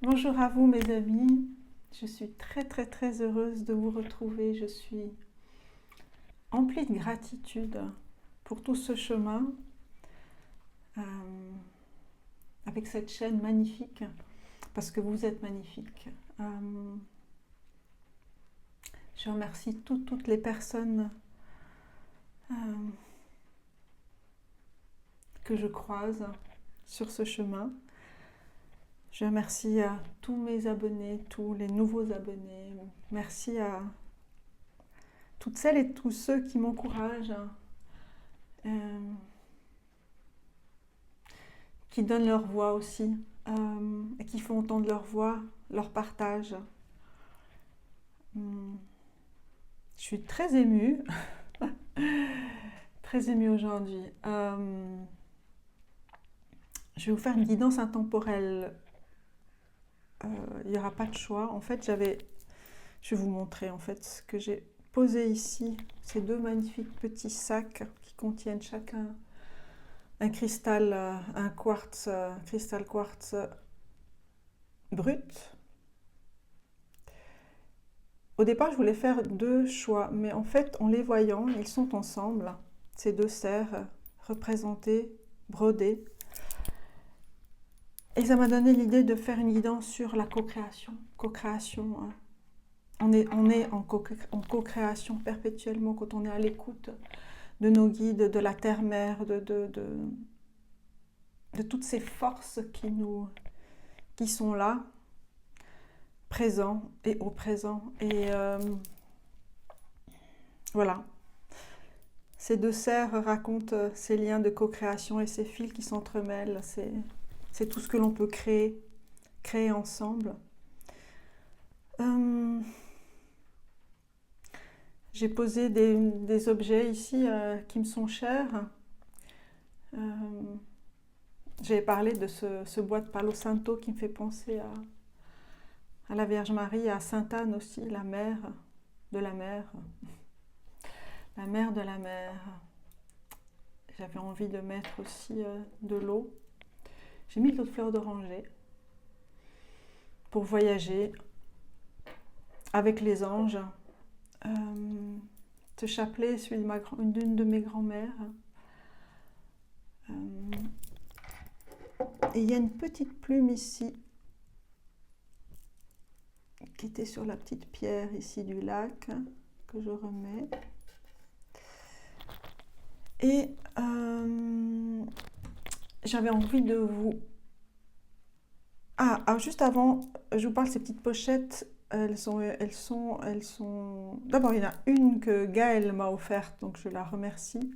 Bonjour à vous mes amis, je suis très heureuse de vous retrouver, je suis emplie de gratitude pour tout ce chemin euh, avec cette chaîne magnifique, parce que vous êtes magnifique. Je remercie toutes les personnes euh, que je croise sur ce chemin. Je remercie à tous mes abonnés, tous les nouveaux abonnés. Merci à toutes celles et tous ceux qui m'encouragent, qui donnent leur voix aussi, et qui font entendre leur voix, leur partage. Je suis très émue, très émue aujourd'hui. Je vais vous faire une guidance intemporelle. Il n'y aura pas de choix. En fait, je vais vous montrer en fait ce que j'ai posé ici. Ces deux magnifiques petits sacs qui contiennent chacun un cristal, un quartz, cristal quartz brut. Au départ, je voulais faire deux choix, mais en fait, en les voyant, ils sont ensemble. Ces deux cerfs représentés, brodés. Et ça m'a donné l'idée de faire une guidance sur la co-création. Co-création, on est en co-création perpétuellement quand on est à l'écoute de nos guides, de la terre-mère, de toutes ces forces qui sont là, présents et au présent. Et voilà. Ces deux cerfs racontent ces liens de co-création et ces fils qui s'entremêlent. C'est tout ce que l'on peut créer ensemble. J'ai posé des objets ici qui me sont chers. J'avais parlé de ce bois de Palo Santo qui me fait penser à la Vierge Marie, à Sainte Anne aussi, la mère de la mer. La mère de la mer. J'avais envie de mettre aussi de l'eau. J'ai mis de l'eau de fleur d'oranger pour voyager avec les anges. Ce chapelet est celui d'une de mes grand-mères. Et il y a une petite plume ici qui était sur la petite pierre ici du lac que je remets. Et j'avais envie de vous... juste avant, je vous parle de ces petites pochettes. Elles sont... D'abord, il y en a une que Gaëlle m'a offerte, donc je la remercie.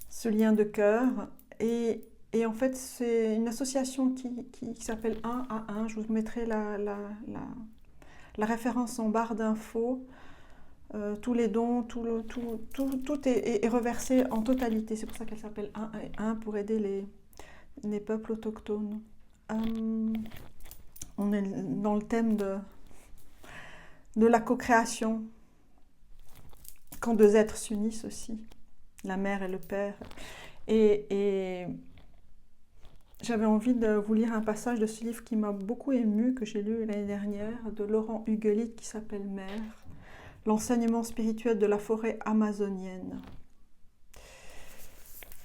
Ce lien de cœur. Et en fait, c'est une association qui s'appelle 1 à 1. Je vous mettrai la référence en barre d'infos. Tous les dons, tout est reversé en totalité. C'est pour ça qu'elle s'appelle 1 et 1 pour aider les peuples autochtones. On est dans le thème de la co-création, quand deux êtres s'unissent aussi, la mère et le père. Et j'avais envie de vous lire un passage de ce livre qui m'a beaucoup émue, que j'ai lu l'année dernière, de Laurent Huguelit, qui s'appelle Mère, l'enseignement spirituel de la forêt amazonienne.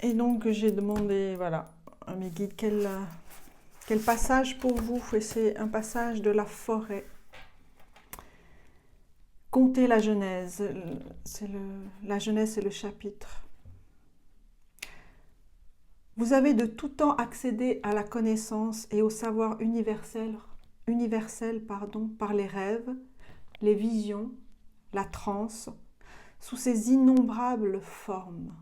Et donc j'ai demandé, voilà, à mes guides, quel passage pour vous? Et c'est un passage de la forêt. Contez la Genèse, la Genèse c'est le chapitre. Vous avez de tout temps accédé à la connaissance et au savoir universel par les rêves, les visions, la transe, sous ces innombrables formes.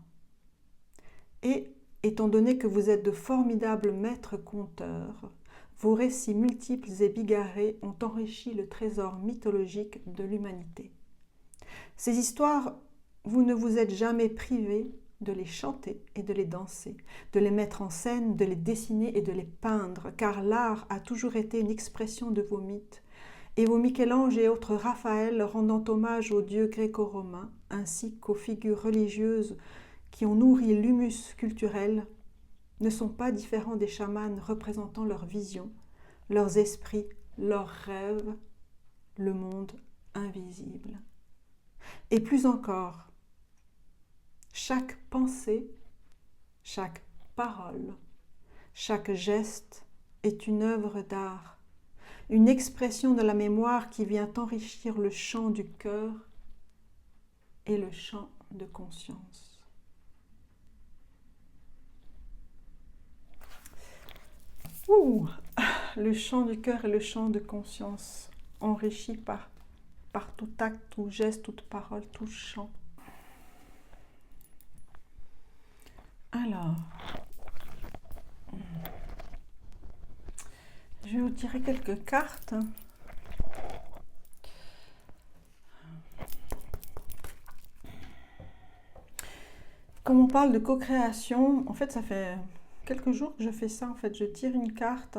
Et, étant donné que vous êtes de formidables maîtres conteurs, vos récits multiples et bigarrés ont enrichi le trésor mythologique de l'humanité. Ces histoires, vous ne vous êtes jamais privés de les chanter et de les danser, de les mettre en scène, de les dessiner et de les peindre, car l'art a toujours été une expression de vos mythes, et vos Michel-Ange et autres Raphaël rendant hommage aux dieux gréco-romains, ainsi qu'aux figures religieuses qui ont nourri l'humus culturel, ne sont pas différents des chamans représentant leurs visions, leurs esprits, leurs rêves, le monde invisible. Et plus encore, chaque pensée, chaque parole, chaque geste est une œuvre d'art, une expression de la mémoire qui vient enrichir le champ du cœur et le champ de conscience. Le champ du cœur et le champ de conscience, enrichi par tout acte, tout geste, toute parole, tout chant. Alors, je vais vous tirer quelques cartes. Comme on parle de co-création, en fait, ça fait quelques jours que je fais ça. En fait, je tire une carte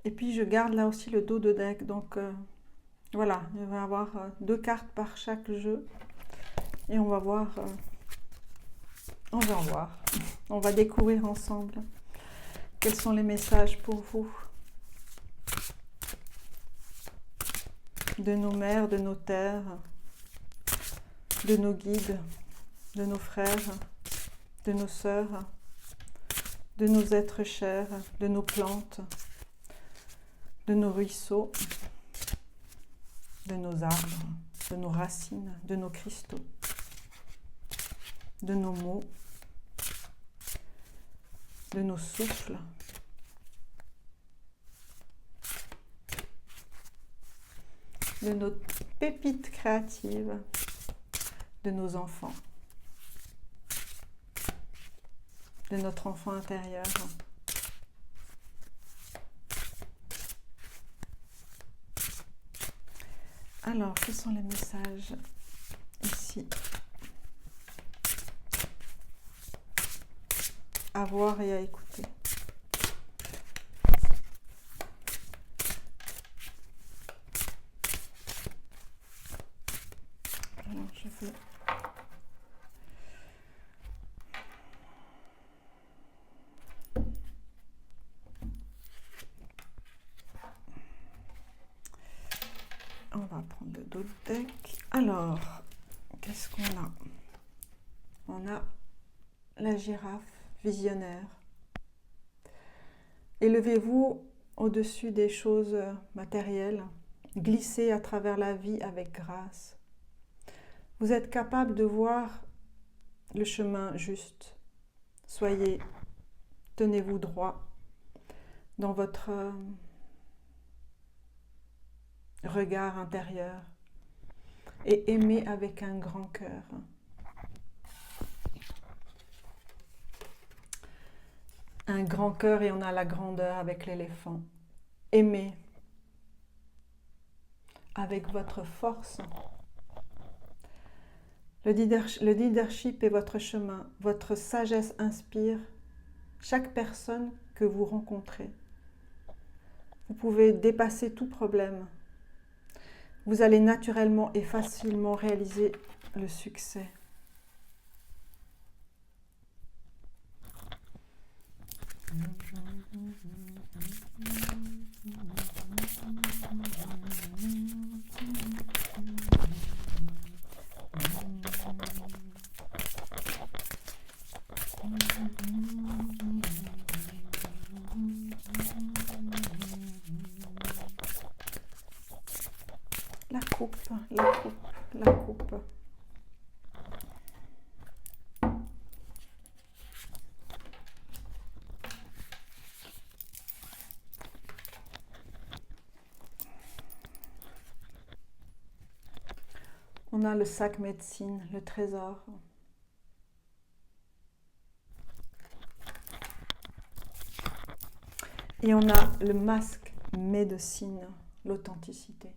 et puis je garde là aussi le dos de deck. Donc, voilà, il va y avoir 2 cartes par chaque jeu et on va voir. On va découvrir ensemble quels sont les messages pour vous de nos mères, de nos terres, de nos guides, de nos frères, de nos sœurs, de nos êtres chers, de nos plantes, de nos ruisseaux, de nos arbres, de nos racines, de nos cristaux, de nos mots, de nos souffles, de nos pépites créatives, de nos enfants, de notre enfant intérieur. Alors, quels sont les messages ici? À voir et à écouter. Alors, je vais... On va prendre le dos de deck. Alors, qu'est-ce qu'on a? On a la girafe visionnaire. Élevez-vous au-dessus des choses matérielles. Glissez à travers la vie avec grâce. Vous êtes capable de voir le chemin juste. Tenez-vous droit dans votre regard intérieur et aimez avec un grand cœur. Un grand cœur et on a la grandeur avec l'éléphant. Aimez avec votre force. Le leadership est votre chemin. Votre sagesse inspire chaque personne que vous rencontrez. Vous pouvez dépasser tout problème. Vous allez naturellement et facilement réaliser le succès. La coupe, la coupe, la coupe. On a le sac médecine, le trésor. Et on a le masque médecine, l'authenticité.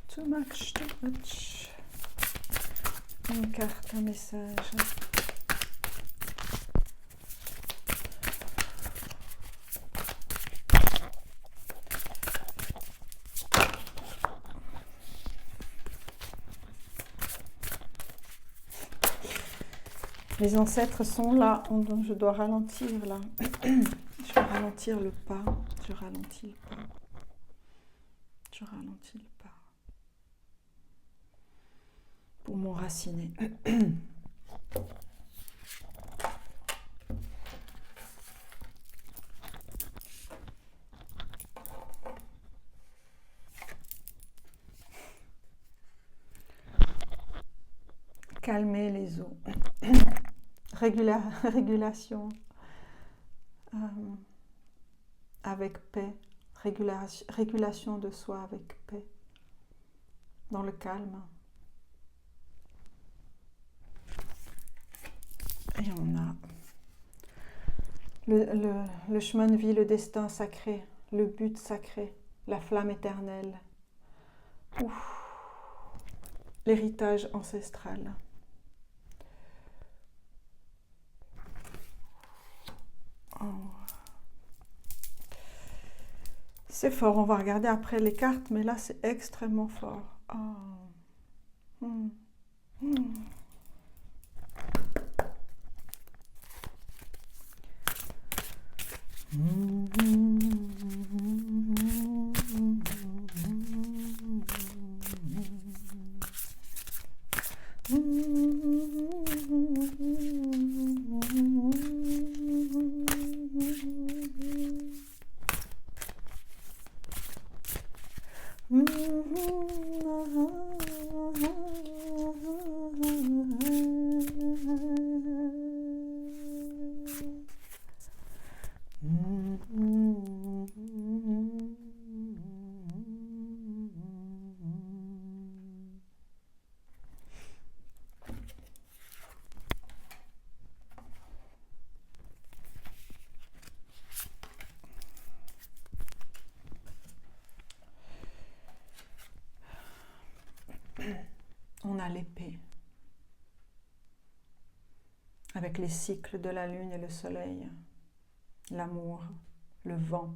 Too much. Une carte, un message. Les ancêtres sont là, donc je dois ralentir là. Je vais ralentir le pas, je ralentis le pas, je ralentis le pas pour m'enraciner. Calmer les os. Régulation avec paix. Régulation de soi avec paix. Dans le calme. Et on a le chemin de vie, le destin sacré, le but sacré, la flamme éternelle. L'héritage ancestral. Oh. C'est fort, on va regarder après les cartes, mais là c'est extrêmement fort. Oh. On a l'épée, avec les cycles de la lune et le soleil, l'amour, le vent,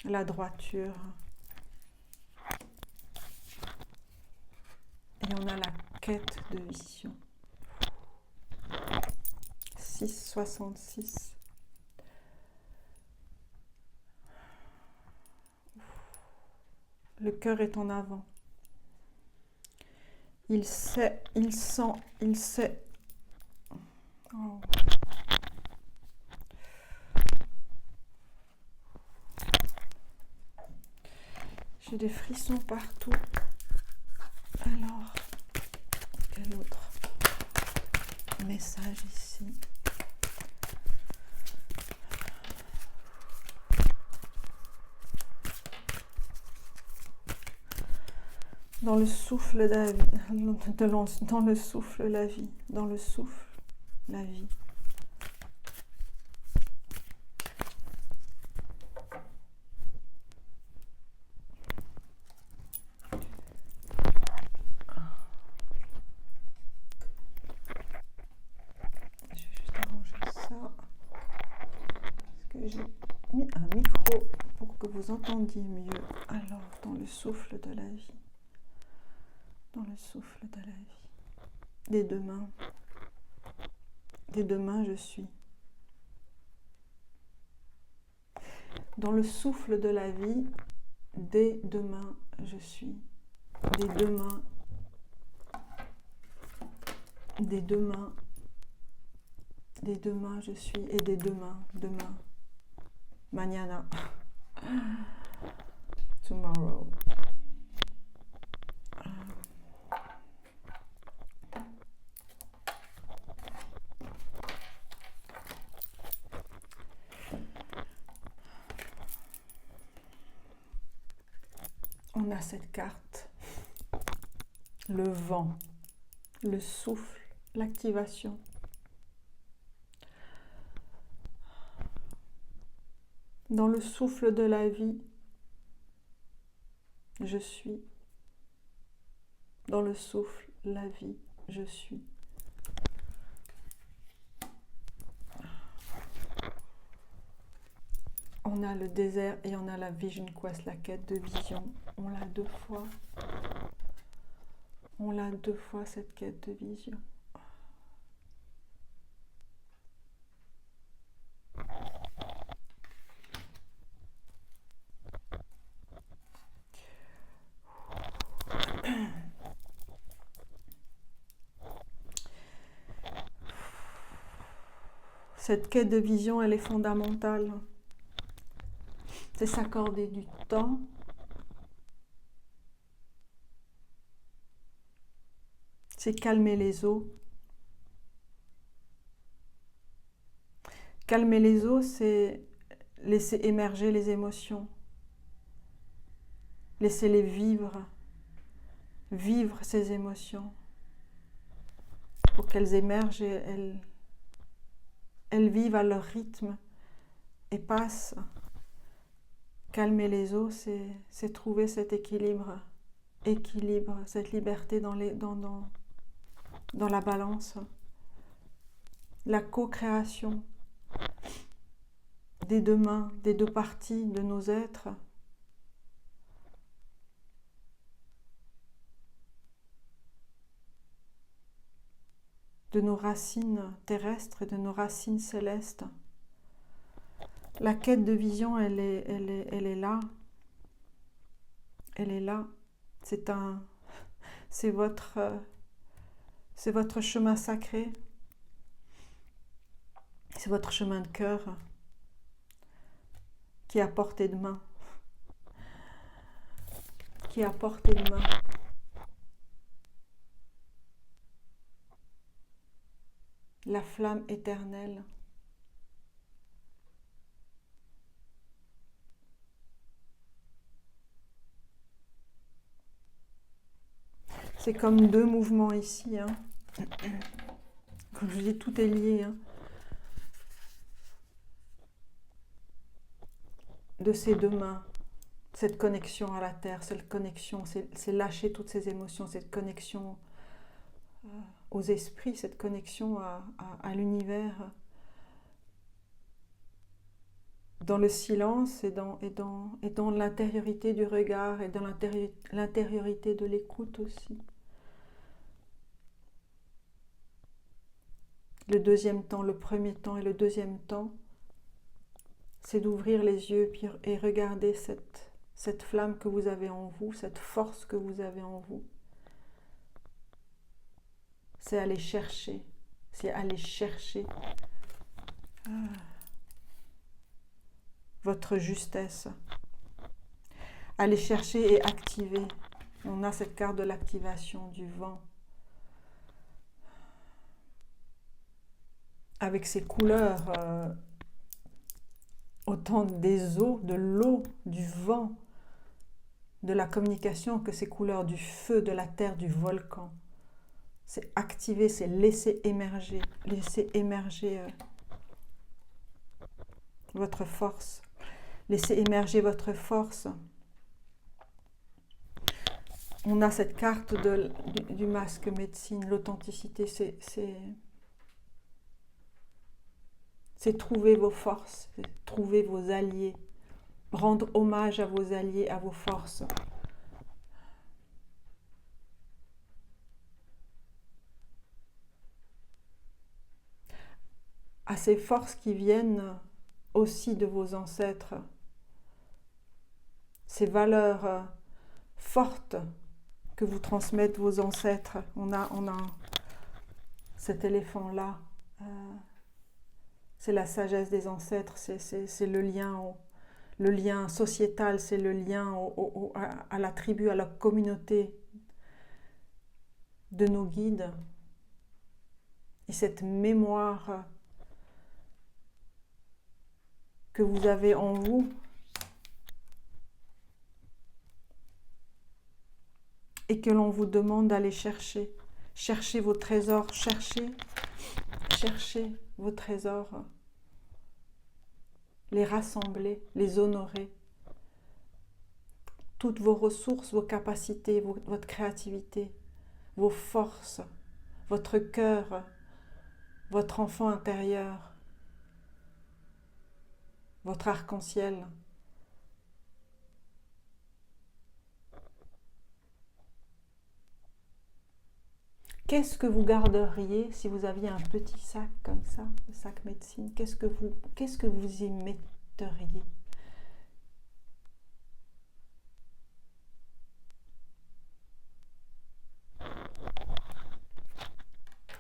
la droiture, et on a la quête de vision. 6,66. Le cœur est en avant. Il sait, il sent, il sait. Oh. J'ai des frissons partout. Alors, quel autre message ici? Dans le souffle de la vie, dans le souffle la vie, dans le souffle la vie. Je vais juste arranger ça, parce que j'ai mis un micro pour que vous entendiez mieux. Alors, dans le souffle de la vie. Dans le souffle de la vie. Des deux mains je suis. Dans le souffle de la vie, des deux mains je suis. Des deux mains, des deux mains, des deux mains je suis, et des demain, mañana, tomorrow. On a cette carte, le vent, le souffle, l'activation. Dans le souffle de la vie, je suis. Dans le souffle, la vie, je suis. On a le désert et on a la Vision Quest, la quête de vision. On l'a deux fois. On l'a 2 fois, cette quête de vision. Cette quête de vision, elle est fondamentale. C'est s'accorder du temps. C'est calmer les eaux. Calmer les eaux, c'est laisser émerger les émotions. Laissez-les vivre. Vivre ces émotions. Pour qu'elles émergent et elles vivent à leur rythme et passent. Calmer les eaux, c'est trouver cet équilibre, cette liberté dans la balance. La co-création des 2 mains, des 2 parties de nos êtres. De nos racines terrestres et de nos racines célestes. La quête de vision, elle est là. Elle est là. C'est votre chemin sacré. C'est votre chemin de cœur qui est à portée de main. Qui est à portée de main. La flamme éternelle. C'est comme 2 mouvements ici. Hein. Comme je dis, tout est lié. Hein. De ces 2 mains, cette connexion à la terre, cette connexion, c'est lâcher toutes ces émotions, cette connexion aux esprits, cette connexion à l'univers, dans le silence et dans l'intériorité du regard et dans l'intériorité de l'écoute aussi. Le 2e temps, le 1er temps et le 2e temps, c'est d'ouvrir les yeux et regarder cette flamme que vous avez en vous, cette force que vous avez en vous. C'est aller chercher votre justesse. Aller chercher et activer. On a cette carte de l'activation du vent. Avec ses couleurs, autant des eaux, de l'eau, du vent, de la communication, que ces couleurs du feu, de la terre, du volcan. C'est activer, c'est laisser émerger votre force. Laissez émerger votre force. On a cette carte du masque médecine, l'authenticité, c'est trouver vos forces, trouver vos alliés, rendre hommage à vos alliés, à vos forces. À ces forces qui viennent aussi de vos ancêtres, ces valeurs fortes que vous transmettent vos ancêtres. On a cet éléphant-là, c'est la sagesse des ancêtres, c'est le lien sociétal, c'est le lien à la tribu, à la communauté de nos guides. Et cette mémoire que vous avez en vous et que l'on vous demande d'aller chercher. Cherchez vos trésors, cherchez vos trésors, les rassembler, les honorer. Toutes vos ressources, vos capacités, votre créativité, vos forces, votre cœur, votre enfant intérieur, votre arc-en-ciel. Qu'est-ce que vous garderiez si vous aviez un petit sac comme ça, le sac médecine? Qu'est-ce que vous y metteriez?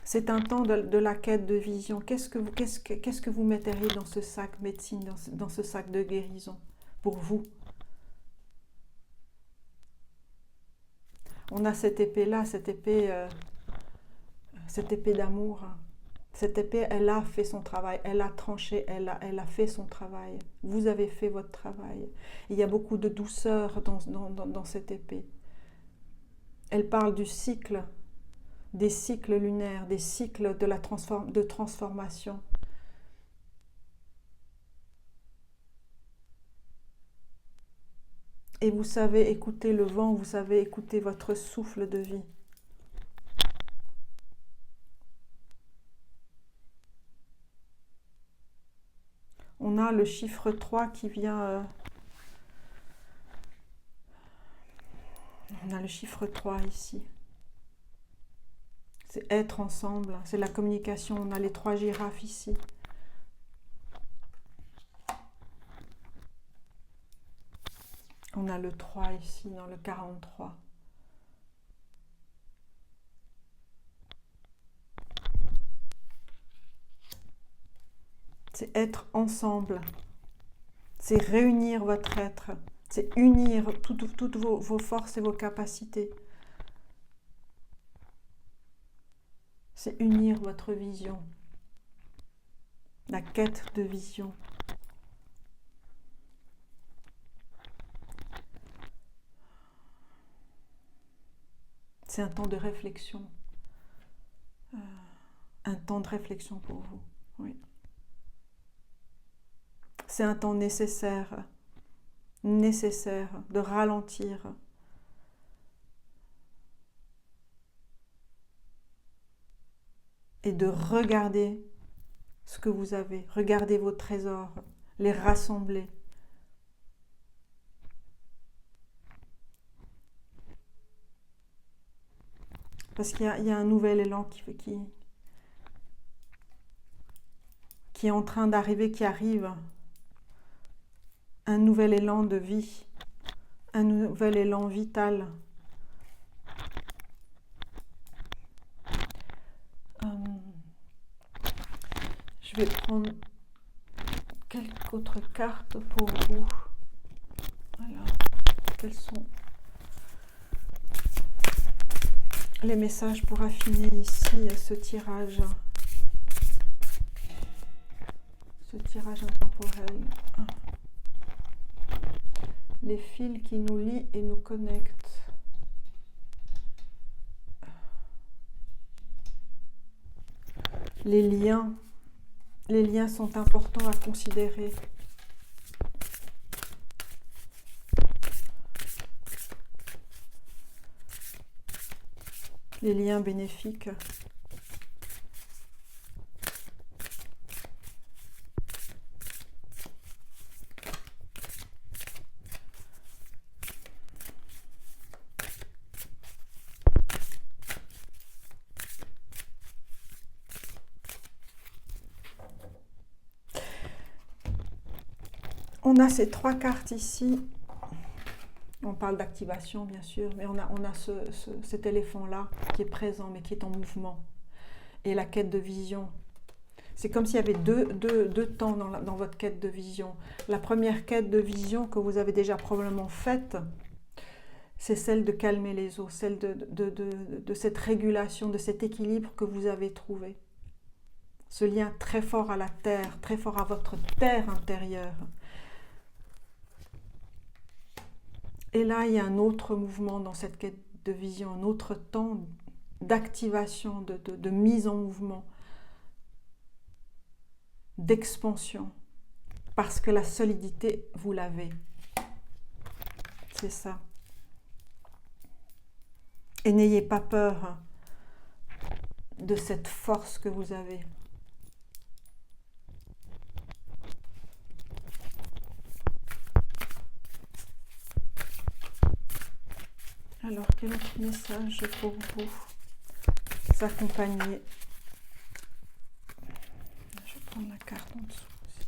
C'est un temps de la quête de vision. Qu'est-ce que vous metteriez dans ce sac médecine, dans ce sac de guérison pour vous? On a cette épée-là, cette épée d'amour. Cette épée, elle a fait son travail, elle a tranché, elle a fait son travail. Vous avez fait votre travail. Il y a beaucoup de douceur dans cette épée. Elle parle du cycle, des cycles lunaires, des cycles de transformation. Et vous savez écouter le vent, vous savez écouter votre souffle de vie. On a le chiffre 3 qui vient... on a le chiffre 3 ici. C'est être ensemble, c'est la communication. On a les 3 girafes ici. On a le 3 ici, dans le 43. C'est être ensemble. C'est réunir votre être. C'est unir toutes vos forces et vos capacités. C'est unir votre vision. La quête de vision. C'est un temps de réflexion. Un temps de réflexion pour vous. Oui. C'est un temps nécessaire de ralentir. Et de regarder ce que vous avez. Regardez vos trésors, les rassembler. Parce qu'il y a un nouvel élan qui est en train d'arriver, qui arrive. Un nouvel élan de vie, un nouvel élan vital. Je vais prendre quelques autres cartes pour vous. Voilà. Quels sont les messages pour affiner ici ce tirage? Ce tirage intemporel. Les fils qui nous lient et nous connectent. Les liens sont importants à considérer. Les liens bénéfiques. On a ces 3 cartes ici. On parle d'activation, bien sûr, mais on a cet éléphant-là qui est présent, mais qui est en mouvement. Et la quête de vision. C'est comme s'il y avait deux temps dans votre quête de vision. La première quête de vision que vous avez déjà probablement faite, c'est celle de calmer les eaux, celle de cette régulation, de cet équilibre que vous avez trouvé. Ce lien très fort à la terre, très fort à votre terre intérieure. Et là, il y a un autre mouvement dans cette quête de vision, un autre temps d'activation, de mise en mouvement, d'expansion, parce que la solidité, vous l'avez. C'est ça. Et n'ayez pas peur de cette force que vous avez. Alors, quel autre message pour vous? accompagner. Je vais prendre la carte en dessous aussi.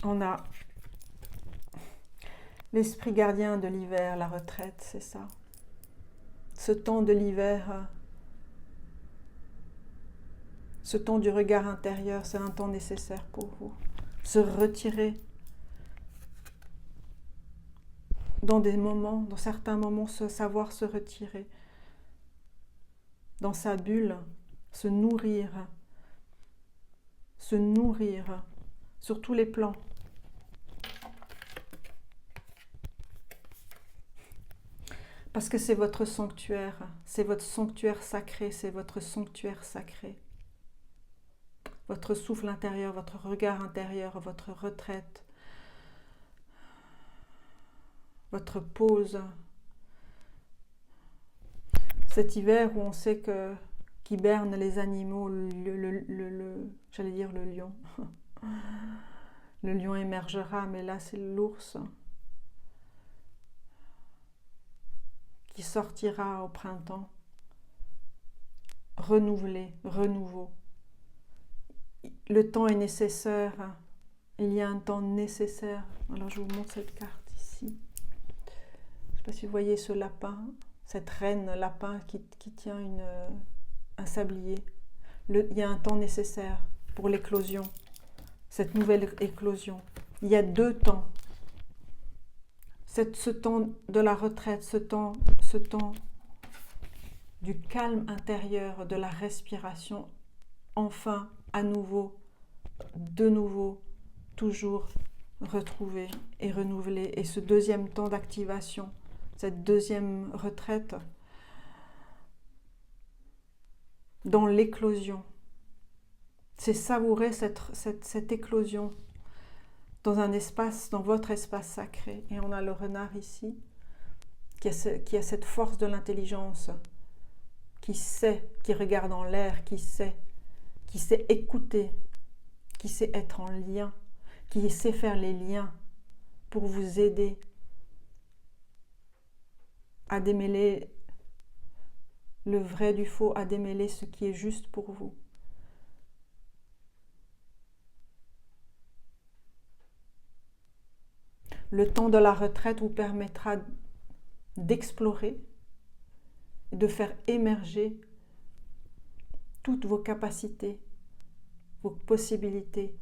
On a l'esprit gardien de l'hiver, la retraite, c'est ça. Ce temps de l'hiver, ce temps du regard intérieur, c'est un temps nécessaire pour vous. Se retirer dans des moments, dans certains moments, savoir se retirer dans sa bulle, se nourrir sur tous les plans. Parce que c'est votre sanctuaire sacré, c'est votre sanctuaire sacré. Votre souffle intérieur, votre regard intérieur, votre retraite, votre pause. Cet hiver où on sait qu'hibernent les animaux, j'allais dire le lion. Le lion émergera, mais là c'est l'ours qui sortira au printemps, renouveau. Le temps est nécessaire, il y a un temps nécessaire. Alors je vous montre cette carte ici. Je ne sais pas si vous voyez ce lapin, cette reine lapin qui tient un sablier. Il y a un temps nécessaire pour l'éclosion, cette nouvelle éclosion. Il y a 2 temps. Ce temps de la retraite, ce temps du calme intérieur, de la respiration, enfin, à nouveau, de nouveau, toujours retrouvé et renouvelé. Et ce deuxième temps d'activation, cette deuxième retraite, dans l'éclosion, c'est savourer cette éclosion dans un espace, dans votre espace sacré. Et on a le renard ici, qui a cette force de l'intelligence, qui sait, qui regarde en l'air, qui sait écouter, qui sait être en lien, qui sait faire les liens pour vous aider à démêler le vrai du faux, à démêler ce qui est juste pour vous. Le temps de la retraite vous permettra d'explorer, de faire émerger toutes vos capacités, vos possibilités.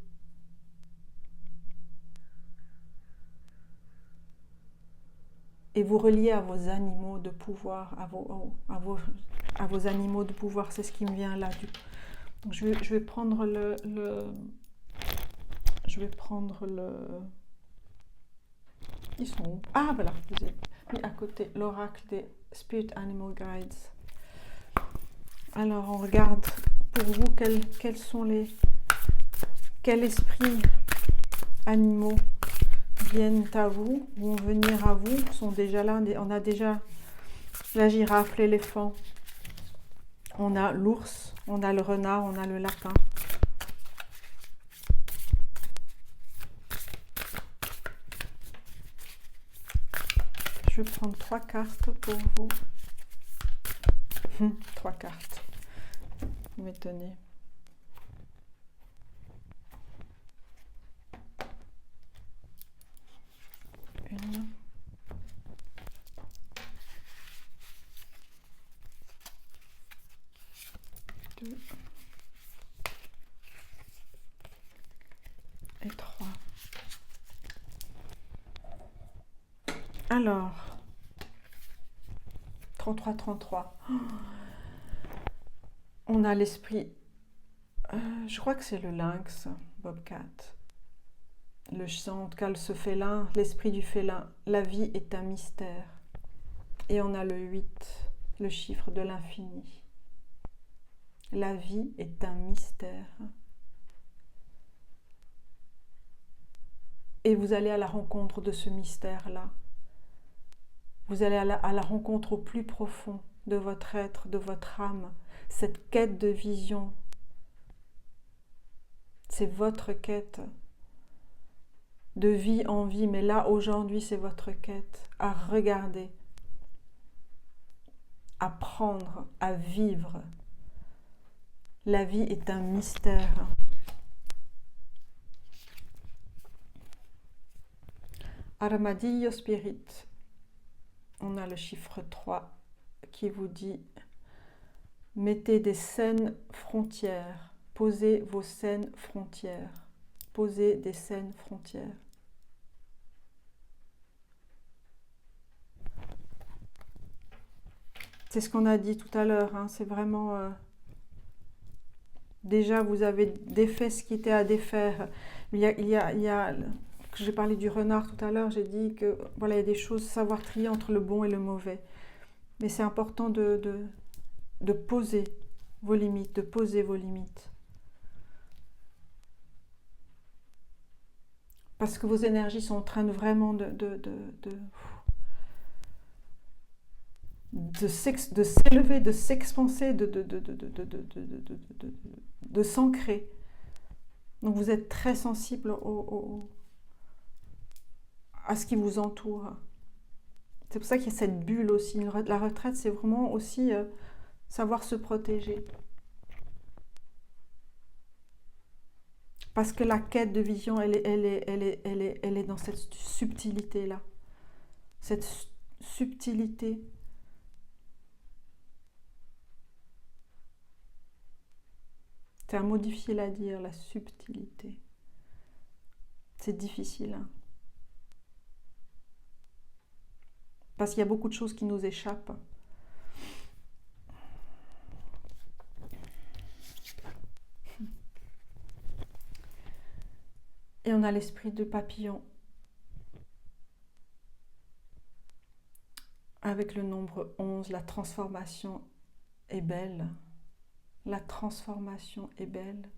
Et vous relier à vos animaux de pouvoir, à vos animaux de pouvoir, c'est ce qui me vient là. Donc je vais prendre Ils sont où? Ah voilà, je les ai mis à côté, l'oracle des Spirit Animal Guides. Alors on regarde pour vous quels esprits animaux viennent à vous, vont venir à vous, sont déjà là. On a déjà la girafe, l'éléphant, on a l'ours, on a le renard, on a le lapin. Je vais prendre 3 cartes pour vous. 3 cartes. Vous m'étonnez. Une. Deux. Et 3. Alors, 33. On a l'esprit, je crois que c'est le lynx, Bobcat. Le chant, en tout cas ce félin, l'esprit du félin. La vie est un mystère. Et on a le 8, le chiffre de l'infini. La vie est un mystère. Et vous allez à la rencontre de ce mystère-là. Vous allez à la rencontre au plus profond de votre être, de votre âme. Cette quête de vision, c'est votre quête. de vie en vie, mais là, aujourd'hui, c'est votre quête, à regarder, à prendre, à vivre. La vie est un mystère. Armadillo Spirit, on a le chiffre 3 qui vous dit « Mettez des saines frontières, posez vos saines frontières, posez des saines frontières. » C'est ce qu'on a dit tout à l'heure, hein, c'est vraiment... déjà, vous avez défait ce qui était à défaire. J'ai parlé du renard tout à l'heure, j'ai dit que voilà, il y a des choses, savoir trier entre le bon et le mauvais. Mais c'est important de poser vos limites, de poser vos limites. Parce que vos énergies sont en train de vraiment de s'élever, de s'expanser, de s'ancrer. Donc vous êtes très sensible à ce qui vous entoure. C'est pour ça qu'il y a cette bulle aussi. La retraite, c'est vraiment aussi savoir se protéger. Parce que la quête de vision, elle est dans cette subtilité-là. Cette subtilité. C'est à modifier à dire, la subtilité. C'est difficile. Hein. Parce qu'il y a beaucoup de choses qui nous échappent. Et on a l'esprit de papillon. Avec le nombre 11, la transformation est belle. La transformation est belle.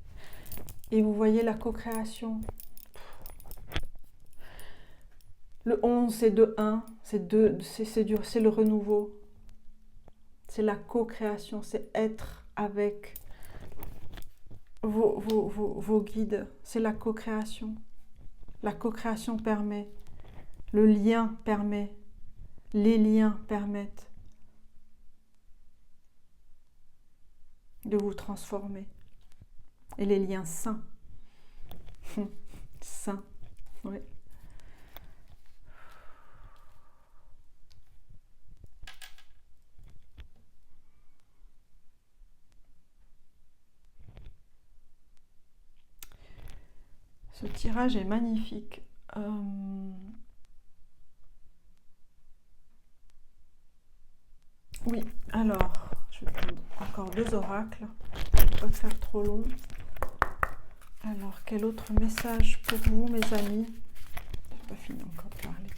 Et vous voyez la co-création. Le 11, c'est de 1, c'est le renouveau. C'est la co-création, c'est être avec vos guides. C'est la co-création. La co-création permet, le lien permet, les liens permettent de vous transformer. Et les liens sains. Sains, oui. Ce tirage est magnifique. Oui, alors, je vais prendre encore 2 oracles. Je ne vais pas faire trop long. Alors, quel autre message pour vous, mes amis? Je n'ai pas fini encore de parler.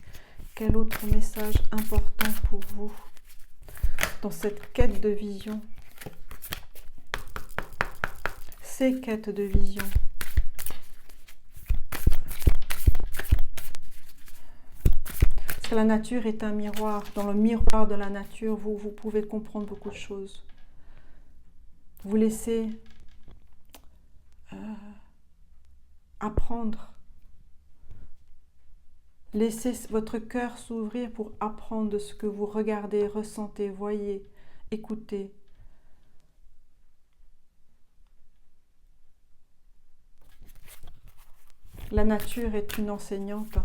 Quel autre message important pour vous dans cette quête de vision? Ces quêtes de vision. Parce que la nature est un miroir. Dans le miroir de la nature, vous pouvez comprendre beaucoup de choses. Vous laissez apprendre. Laissez votre cœur s'ouvrir pour apprendre de ce que vous regardez, ressentez, voyez, écoutez. La nature est une enseignante.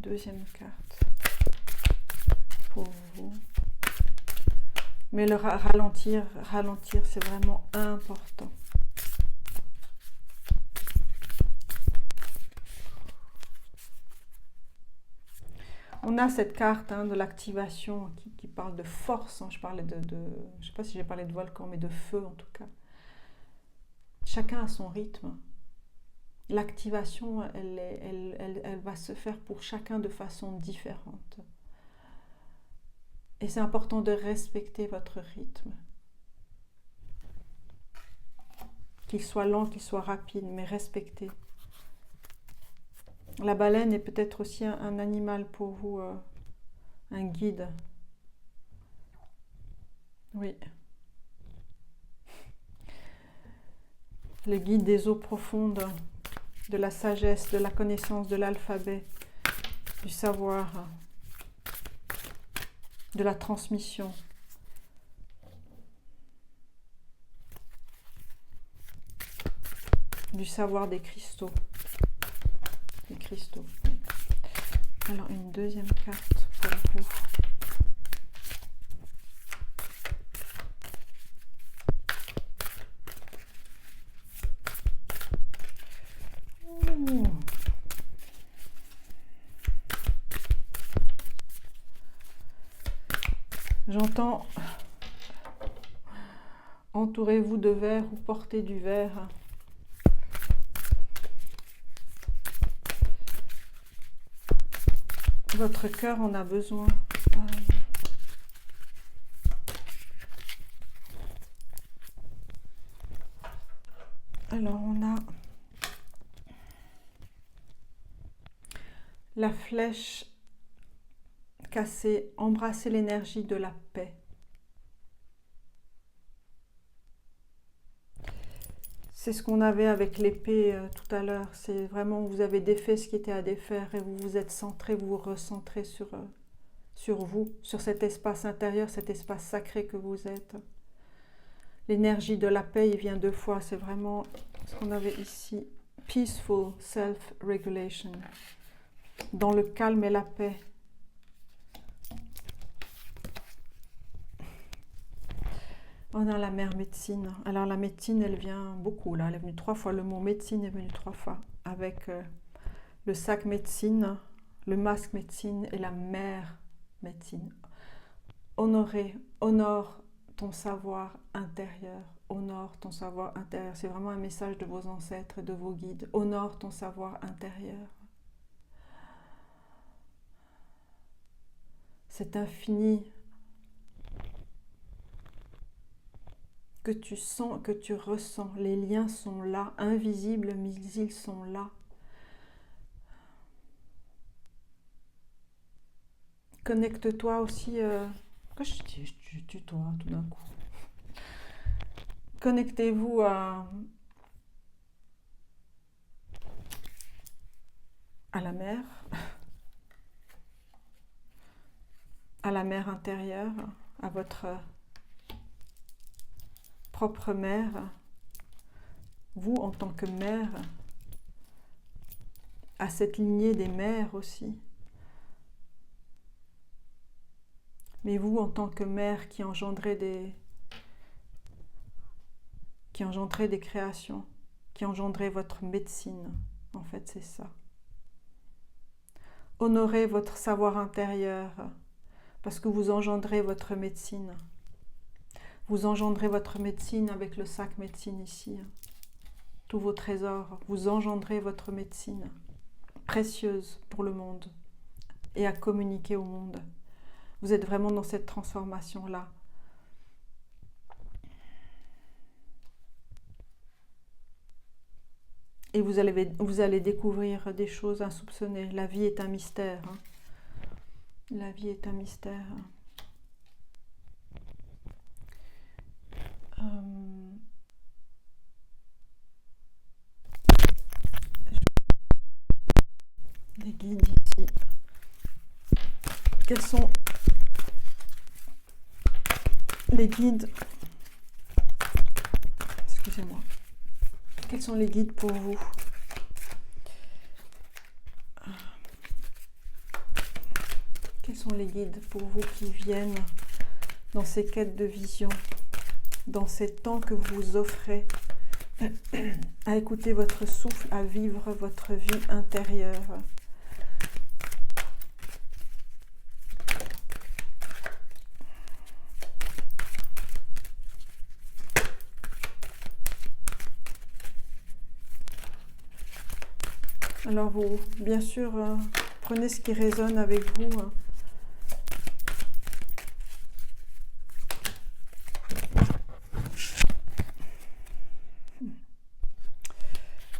Deuxième carte pour vous. Mais le ralentir, c'est vraiment important. On a cette carte de l'activation qui parle de force. Je parlais je ne sais pas si j'ai parlé de volcan, mais de feu en tout cas. Chacun a son rythme. L'activation, elle va se faire pour chacun de façon différente. Et c'est important de respecter votre rythme. Qu'il soit lent, qu'il soit rapide, mais respectez. La baleine est peut-être aussi un animal pour vous, un guide. Oui. Le guide des eaux profondes, de la sagesse, de la connaissance, de l'alphabet, du savoir, de la transmission. Du savoir des cristaux. Des cristaux. Alors une deuxième carte pour vous. J'entends entourez-vous de verre ou portez du verre. Votre cœur en a besoin. Alors on a la flèche cassée, embrasser l'énergie de la paix. C'est ce qu'on avait avec l'épée tout à l'heure. C'est vraiment, vous avez défait ce qui était à défaire et vous vous êtes centré, vous vous recentrez sur vous, sur cet espace intérieur, cet espace sacré que vous êtes. L'énergie de la paix, il vient deux fois. C'est vraiment ce qu'on avait ici. Peaceful self-regulation. Dans le calme et la paix. On a la mère médecine. Alors la médecine, elle vient beaucoup là. Elle est venue 3 fois. Le mot médecine est venu 3 fois. Avec le sac médecine, le masque médecine et la mère médecine. Honore ton savoir intérieur. Honore ton savoir intérieur. C'est vraiment un message de vos ancêtres et de vos guides. Honore ton savoir intérieur. C'est infini que tu sens, que tu ressens. Les liens sont là, invisibles, mais ils sont là. Connecte-toi aussi. Pourquoi je tutoie tout d'un coup? Connectez-vous à la mer, à la mer intérieure, à votre propre mère, vous en tant que mère, à cette lignée des mères aussi. Mais vous en tant que mère qui engendrez des créations, qui engendrez votre médecine, en fait c'est ça. Honorez votre savoir intérieur, parce que vous engendrez votre médecine. Vous engendrez votre médecine avec le sac médecine ici. Tous vos trésors, vous engendrez votre médecine, précieuse pour le monde, et à communiquer au monde. Vous êtes vraiment dans cette transformation-là. Et vous allez découvrir des choses insoupçonnées. La vie est un mystère. Hein. La vie est un mystère. Les guides ici. Quels sont les guides? Excusez-moi. Quels sont les guides pour vous? Quels sont les guides pour vous qui viennent dans ces quêtes de vision, dans ces temps que vous vous offrez à écouter votre souffle, à vivre votre vie intérieure? Alors vous, bien sûr, prenez ce qui résonne avec vous.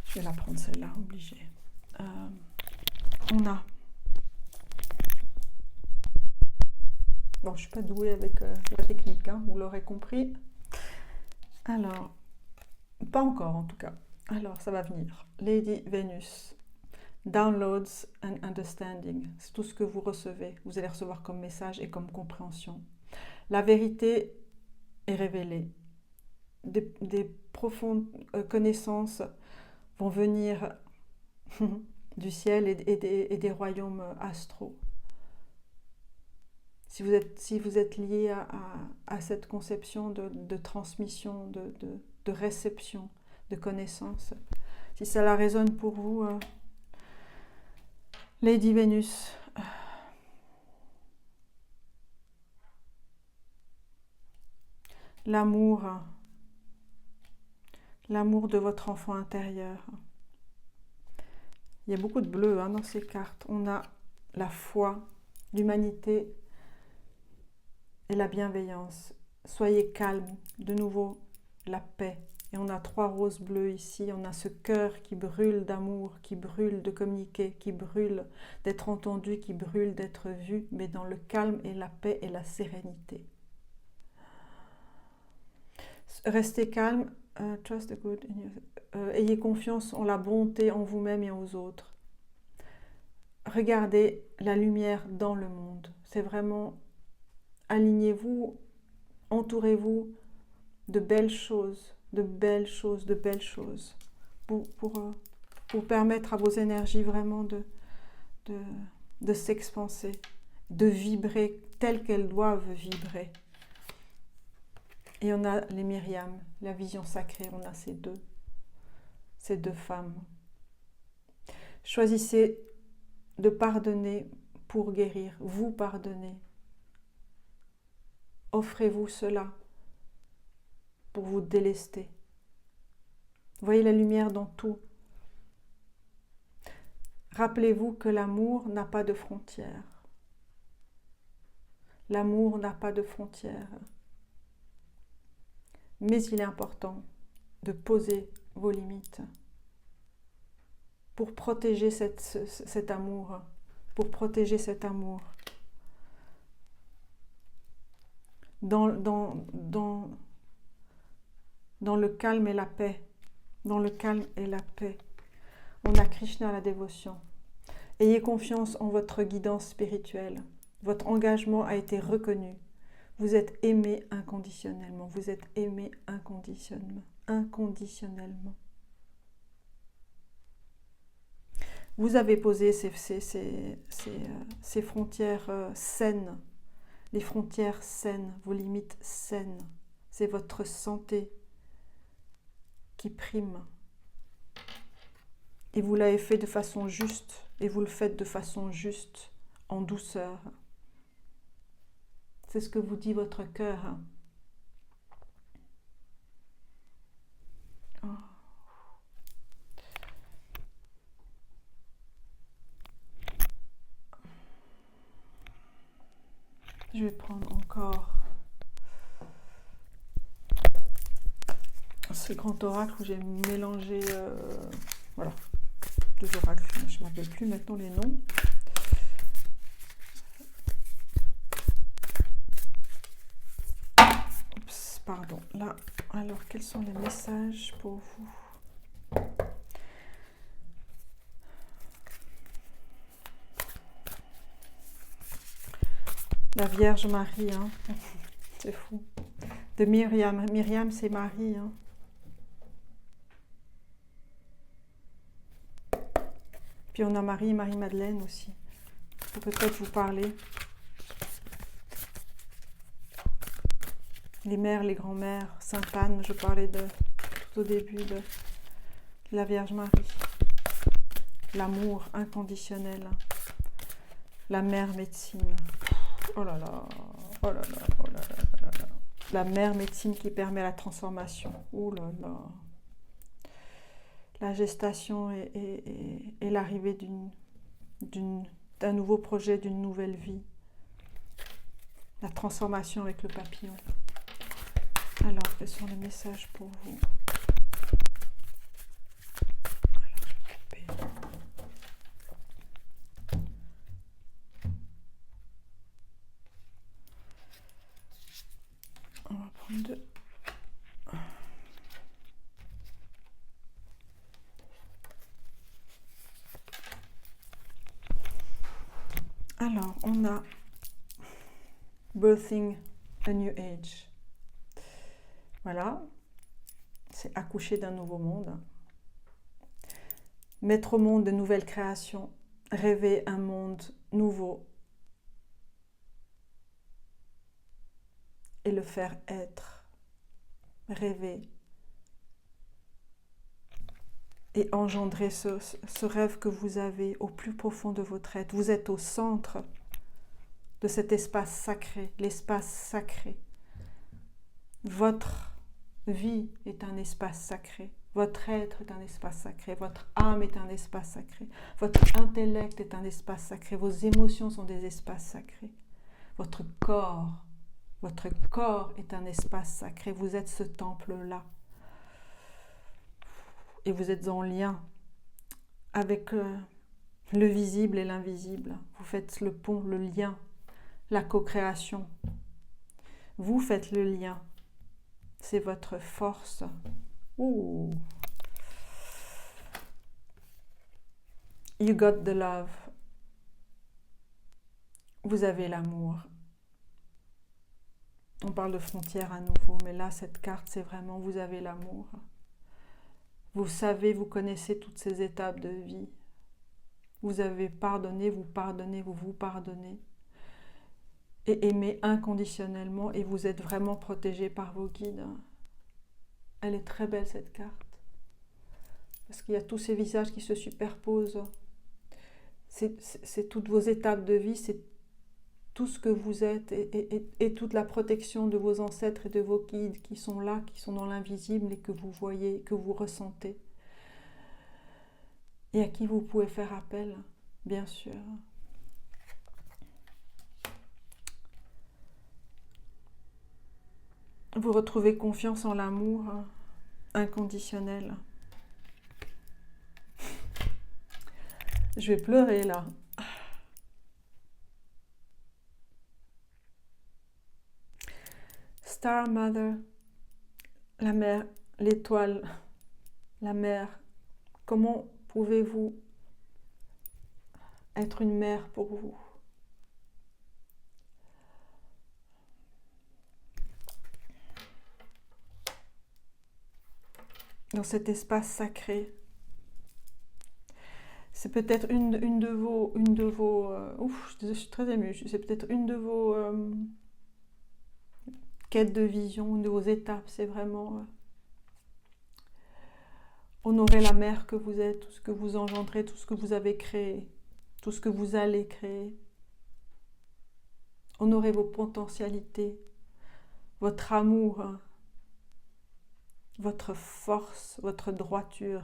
Je vais la prendre celle-là, obligée. Bon, je ne suis pas douée avec la technique, hein, vous l'aurez compris. Alors, pas encore en tout cas. Alors, ça va venir. Lady Venus. Downloads and understanding. C'est tout ce que vous recevez. Vous allez recevoir comme message et comme compréhension. La vérité est révélée. Des profondes connaissances vont venir du ciel et des royaumes astraux. Si vous êtes lié à cette conception de transmission, de réception, de connaissance, si cela résonne pour vous, Lady Vénus, l'amour de votre enfant intérieur. Il y a beaucoup de bleu dans ces cartes. On a la foi, l'humanité et la bienveillance. Soyez calme, de nouveau la paix. Et on a 3 roses bleues ici, on a ce cœur qui brûle d'amour, qui brûle de communiquer, qui brûle d'être entendu, qui brûle d'être vu, mais dans le calme et la paix et la sérénité. Restez calme, trust the good in you. Ayez confiance en la bonté en vous-même et aux autres. Regardez la lumière dans le monde. C'est vraiment, alignez-vous, entourez-vous de belles choses, de belles choses, de belles choses, pour permettre à vos énergies vraiment de s'expanser, de vibrer telles qu'elles doivent vibrer. Et on a les Myriam, la vision sacrée, on a ces deux femmes. Choisissez de pardonner pour guérir, vous pardonnez. Offrez-vous cela pour vous délester. Voyez la lumière dans tout. Rappelez-vous que l'amour n'a pas de frontières. L'amour n'a pas de frontières. Mais il est important de poser vos limites pour protéger cet amour, pour protéger cet amour. Dans le calme et la paix, dans le calme et la paix, on a Krishna, la dévotion. Ayez confiance en votre guidance spirituelle. Votre engagement a été reconnu. Vous êtes aimé inconditionnellement. Vous êtes aimé inconditionnellement. Inconditionnellement. Vous avez posé ces frontières saines, les frontières saines, vos limites saines. C'est votre santé qui prime. Et vous l'avez fait de façon juste, et vous le faites de façon juste, en douceur. C'est ce que vous dit votre cœur. Oh. Je vais prendre encore ce grand oracle où j'ai mélangé, voilà, 2 oracles, je ne me rappelle plus maintenant les noms. Oups, pardon, là, alors quels sont les messages pour vous ? La Vierge Marie, hein. C'est fou. De Myriam. Myriam, c'est Marie. Hein. Puis on a Marie et Marie-Madeleine aussi. Ça peut peut-être vous parler. Les mères, les grands-mères, Sainte Anne, je parlais tout au début de la Vierge Marie. L'amour inconditionnel. La mère médecine. Oh là là, oh là là, oh là là, oh là là. La mère médecine qui permet la transformation. Oh là là. La gestation et l'arrivée d'un nouveau projet, d'une nouvelle vie. La transformation avec le papillon. Alors, quels sont les messages pour vous ? 2. Alors, on a Birthing a New Age. Voilà, c'est accoucher d'un nouveau monde. Mettre au monde de nouvelles créations, rêver un monde nouveau et le faire être, rêver et engendrer ce rêve que vous avez au plus profond de votre être. Vous êtes au centre de cet espace sacré, l'espace sacré. Votre vie est un espace sacré. Votre être est un espace sacré. Votre âme est un espace sacré. Votre intellect est un espace sacré. Vos émotions sont des espaces sacrés. Votre corps est un espace sacré. Vous êtes ce temple-là. Et vous êtes en lien avec le visible et l'invisible. Vous faites le pont, le lien, la co-création. Vous faites le lien. C'est votre force. Ouh. You got the love. Vous avez l'amour. On parle de frontières à nouveau, mais là, cette carte, c'est vraiment vous avez l'amour. Vous savez, vous connaissez toutes ces étapes de vie. Vous avez pardonné, vous pardonnez, vous vous pardonnez. Et aimez inconditionnellement, et vous êtes vraiment protégé par vos guides. Elle est très belle, cette carte. Parce qu'il y a tous ces visages qui se superposent. C'est toutes vos étapes de vie, c'est tout ce que vous êtes et toute la protection de vos ancêtres et de vos guides qui sont là, qui sont dans l'invisible et que vous voyez, que vous ressentez. Et à qui vous pouvez faire appel, bien sûr. Vous retrouvez confiance en l'amour inconditionnel. Je vais pleurer là. Star Mother, la mère, l'étoile, la mère. Comment pouvez-vous être une mère pour vous? Dans cet espace sacré. C'est peut-être une de vos je suis très émue. C'est peut-être une de vos quêtes de vision, une de vos étapes. C'est vraiment honorer la mère que vous êtes, tout ce que vous engendrez, tout ce que vous avez créé, tout ce que vous allez créer. Honorez vos potentialités, votre amour, votre force, votre droiture.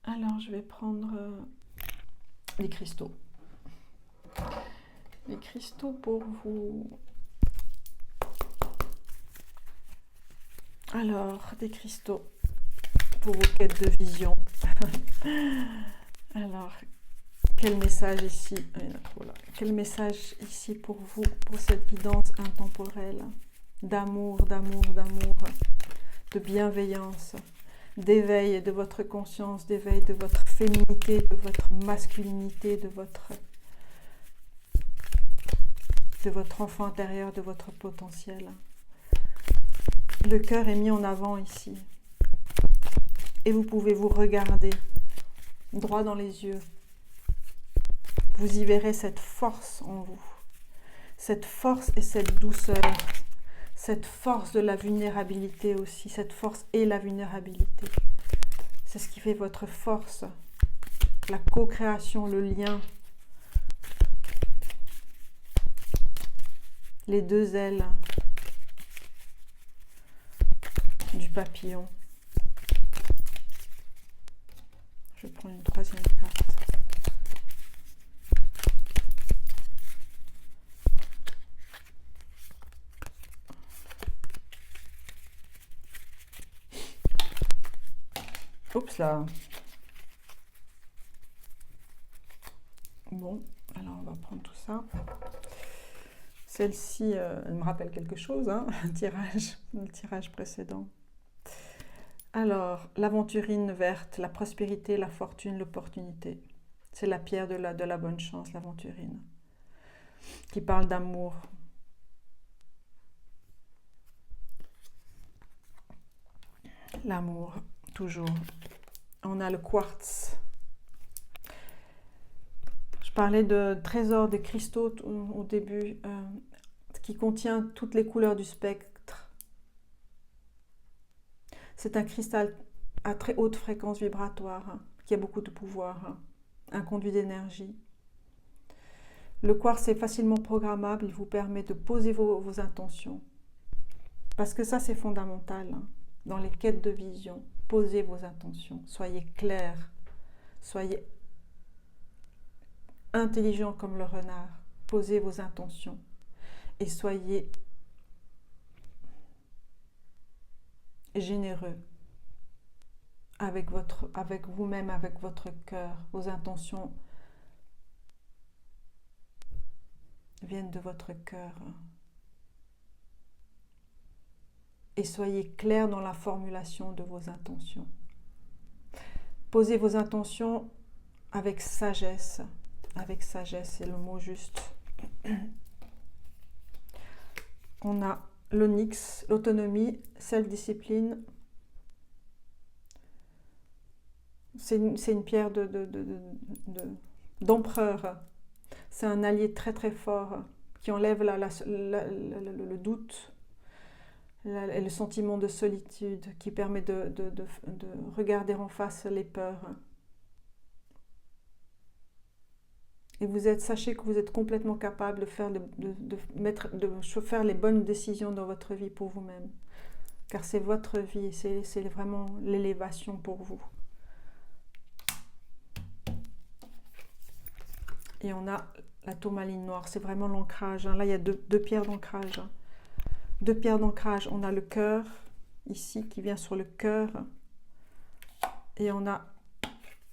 Alors, je vais prendre les cristaux. Les cristaux pour vous. Alors, des cristaux pour vos quêtes de vision. Alors, quel message ici? Il y en a trop là. Quel message ici pour vous, pour cette guidance intemporelle d'amour, d'amour, d'amour, de bienveillance, d'éveil de votre conscience, d'éveil de votre féminité, de votre masculinité, de votre enfant intérieur, de votre potentiel. Le cœur est mis en avant ici. Et vous pouvez vous regarder droit dans les yeux. Vous y verrez cette force en vous. Cette force et cette douceur. Cette force de la vulnérabilité aussi. Cette force et la vulnérabilité. C'est ce qui fait votre force. La co-création, le lien. Les deux ailes du papillon. Je prends une troisième carte. Oups là. Bon, alors on va prendre tout ça. Celle-ci, elle me rappelle quelque chose, hein, le tirage précédent. Alors, l'aventurine verte, la prospérité, la fortune, l'opportunité. C'est la pierre de la bonne chance, l'aventurine, qui parle d'amour. L'amour, toujours. On a le quartz. Je parlais de trésor des cristaux au début, qui contient toutes les couleurs du spectre. C'est un cristal à très haute fréquence vibratoire, hein, qui a beaucoup de pouvoir, hein, un conduit d'énergie. Le quartz est facilement programmable, il vous permet de poser vos intentions. Parce que ça, c'est fondamental, hein, dans les quêtes de vision. Posez vos intentions, soyez clairs, soyez intelligent comme le renard. Posez vos intentions et soyez généreux avec vous-même, avec votre cœur. Vos intentions viennent de votre cœur. Et soyez clair dans la formulation de vos intentions. Posez vos intentions avec sagesse. Avec sagesse, c'est le mot juste. On a l'onyx, l'autonomie, self-discipline. C'est une pierre d'empereur. C'est un allié très très fort qui enlève le doute et le sentiment de solitude, qui permet de regarder en face les peurs. Et sachez que vous êtes complètement capable de faire les bonnes décisions dans votre vie pour vous-même. Car c'est votre vie, c'est vraiment l'élévation pour vous. Et on a la tourmaline noire, c'est vraiment l'ancrage. Là, il y a deux pierres d'ancrage. Deux pierres d'ancrage. On a le cœur, ici, qui vient sur le cœur. Et on a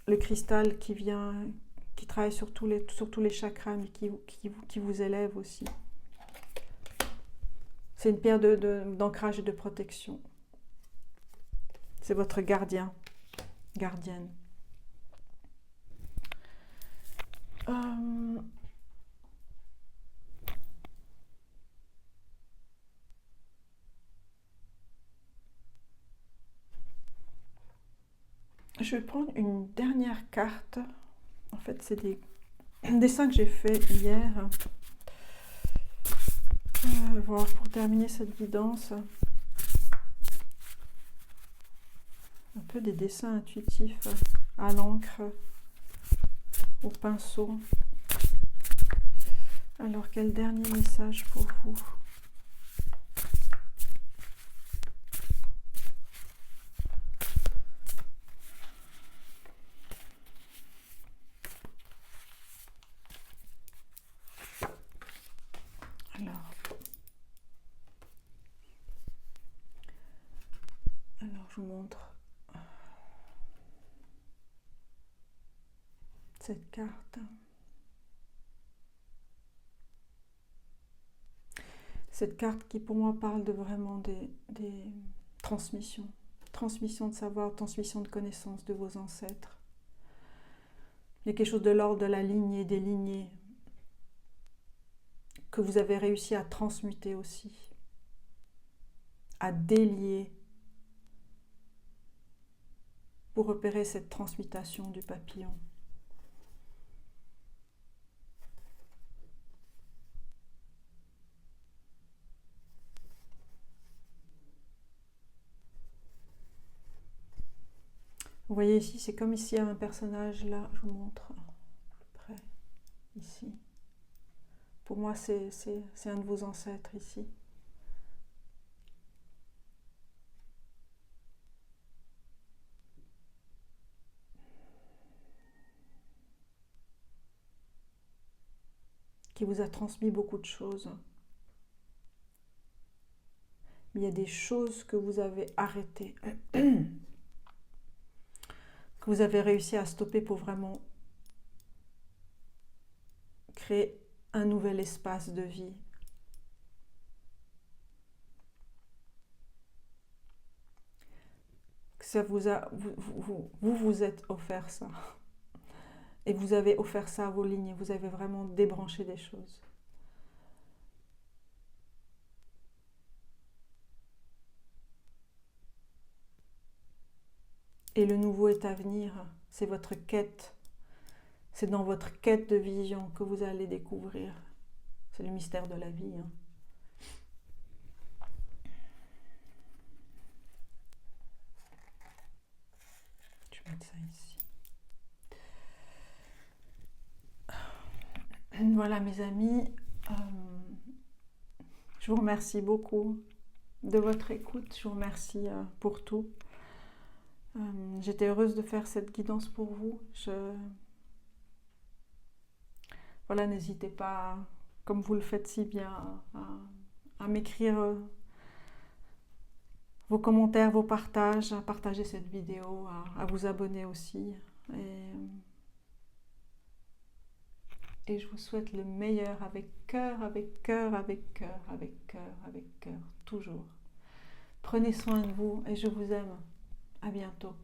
le cristal qui travaille sur tous les chakras, mais qui vous élève aussi. C'est une pierre d'ancrage et de protection. C'est votre gardien, gardienne. Je vais prendre une dernière carte. En fait, c'est des dessins que j'ai fait hier. Voilà, pour terminer cette guidance. Un peu des dessins intuitifs à l'encre, au pinceau. Alors, quel dernier message pour vous ? Alors, je vous montre cette carte. Cette carte qui pour moi parle de vraiment des transmissions. Transmission de savoir, transmission de connaissances de vos ancêtres. Il y a quelque chose de l'ordre de la lignée, des lignées, que vous avez réussi à transmuter aussi, à délier pour repérer cette transmutation du papillon. Vous voyez ici, c'est comme ici, il y a un personnage là, je vous montre près, ici. Pour moi, c'est un de vos ancêtres ici. Qui vous a transmis beaucoup de choses. Mais il y a des choses que vous avez arrêtées. vous avez réussi à stopper pour vraiment créer un nouvel espace de vie. Que ça vous êtes offert ça. Et vous avez offert ça à vos lignes. Vous avez vraiment débranché des choses. Et le nouveau est à venir. C'est votre quête. C'est dans votre quête de vision que vous allez découvrir. C'est le mystère de la vie. Je vais mettre ça ici. Voilà mes amis. Je vous remercie beaucoup de votre écoute. Je vous remercie pour tout. J'étais heureuse de faire cette guidance pour vous. Voilà, n'hésitez pas, comme vous le faites si bien, à m'écrire vos commentaires, vos partages, à partager cette vidéo, à vous abonner aussi. Et je vous souhaite le meilleur avec cœur, avec cœur, avec cœur, avec cœur, avec cœur, toujours. Prenez soin de vous et je vous aime. À bientôt.